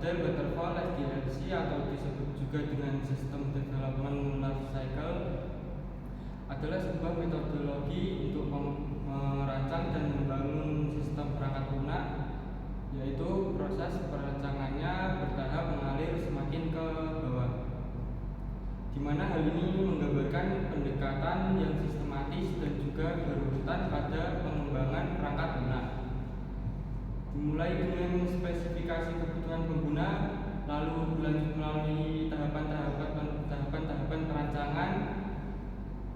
Model waterfall SDLC atau disebut juga dengan System Development Life Cycle adalah sebuah metodologi untuk merancang dan membangun sistem perangkat lunak, yaitu proses perancangannya bertahap mengalir semakin ke bawah, di mana hal ini menggambarkan pendekatan yang sistematis dan juga berurutan pada pengembangan perangkat lunak. Dimulai dengan spesifikasi kebutuhan pengguna, lalu berlanjut melalui tahapan-tahapan perancangan,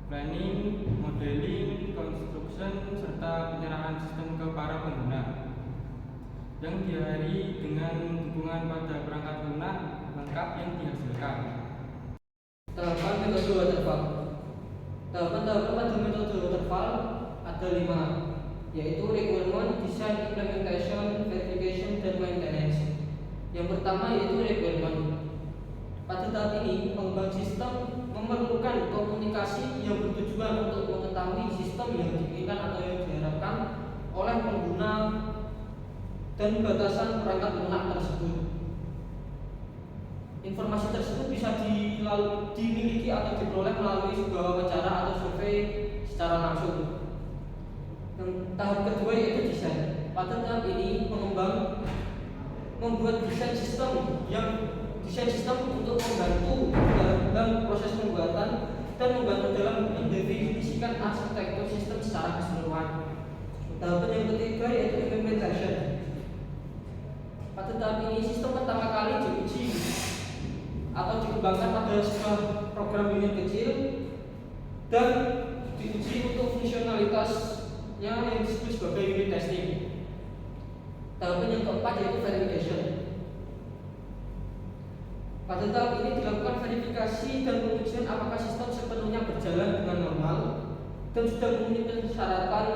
planning, modeling, construction, serta penyerahan sistem ke para pengguna, yang diakhiri dengan dukungan pada perangkat lunak lengkap yang dihasilkan. Tahapan metode waterfall. Tahapan-tahapan pada metode waterfall ada 5, yaitu requirement, design, implementation, verification, dan maintenance. Yang pertama yaitu requirement. Pada tahap ini, pengembang sistem memerlukan komunikasi yang bertujuan untuk mengetahui sistem yang diinginkan atau yang diharapkan oleh pengguna dan batasan perangkat lunak tersebut. Informasi tersebut bisa dimiliki atau diperoleh melalui sebuah wawancara atau survei secara langsung. Dan tahap kedua yaitu desain. Pada tahap ini, pengembang membuat desain sistem untuk membantu dalam proses pembuatan dan membantu dalam mendefinisikan arsitektur sistem secara keseluruhan. Tahapan yang ketiga yaitu implementation. Pada tahap ini, sistem pertama kali diuji atau dikembangkan pada sebuah program unit kecil dan diuji untuk fungsionalitasnya yang disebut sebagai unit testing. Tahapan yang keempat yaitu verification. Pada tahap ini dilakukan verifikasi dan pengujian apakah sistem sepenuhnya berjalan dengan normal dan sudah memenuhi persyaratan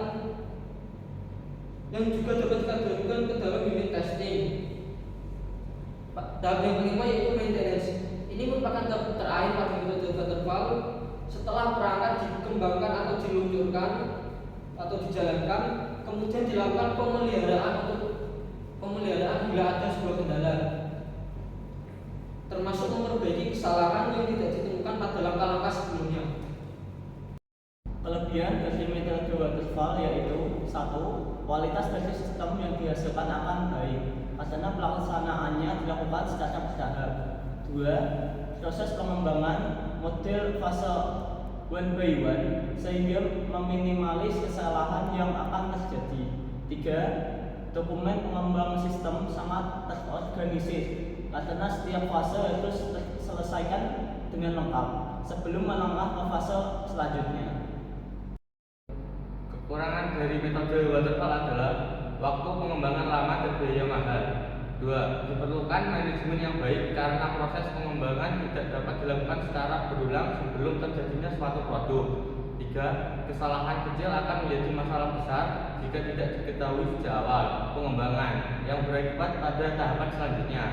yang juga dapat dikategorikan ke dalam unit testing. Tahap yang kelima yaitu maintenance. Ini merupakan tahap terakhir pada metode waterfall. Setelah perangkat dikembangkan atau diluncurkan atau dijalankan, kemudian dilakukan pemeliharaan bila ada sebuah kendala, termasuk memperbaiki kesalahan yang tidak ditemukan pada langkah-langkah sebelumnya. Kelebihan dari metode waterfall yaitu 1. Kualitas dari sistem yang dihasilkan akan baik karena pelaksanaannya dilakukan secara bertahap. 2. Proses pengembangan model fase one by one sehingga meminimalis kesalahan yang akan terjadi. 3. Dokumen pengembang sistem sangat terorganisir karena setiap fase harus diselesaikan dengan lengkap sebelum melangkah ke fase selanjutnya. Kekurangan dari metode waterfall adalah waktu pengembangan lama dan biaya mahal. 2. Diperlukan manajemen yang baik karena proses pengembangan tidak dapat dilakukan secara berulang sebelum terjadinya suatu produk. 3. Kesalahan kecil akan menjadi masalah besar jika tidak diketahui sejak awal pengembangan yang berakibat pada tahapan selanjutnya.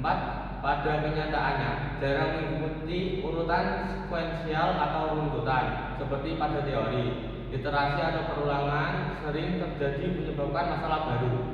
4. Pada kenyataannya jarang mengikuti urutan sekuensial atau runtutan seperti pada teori. Iterasi atau perulangan sering terjadi menyebabkan masalah baru.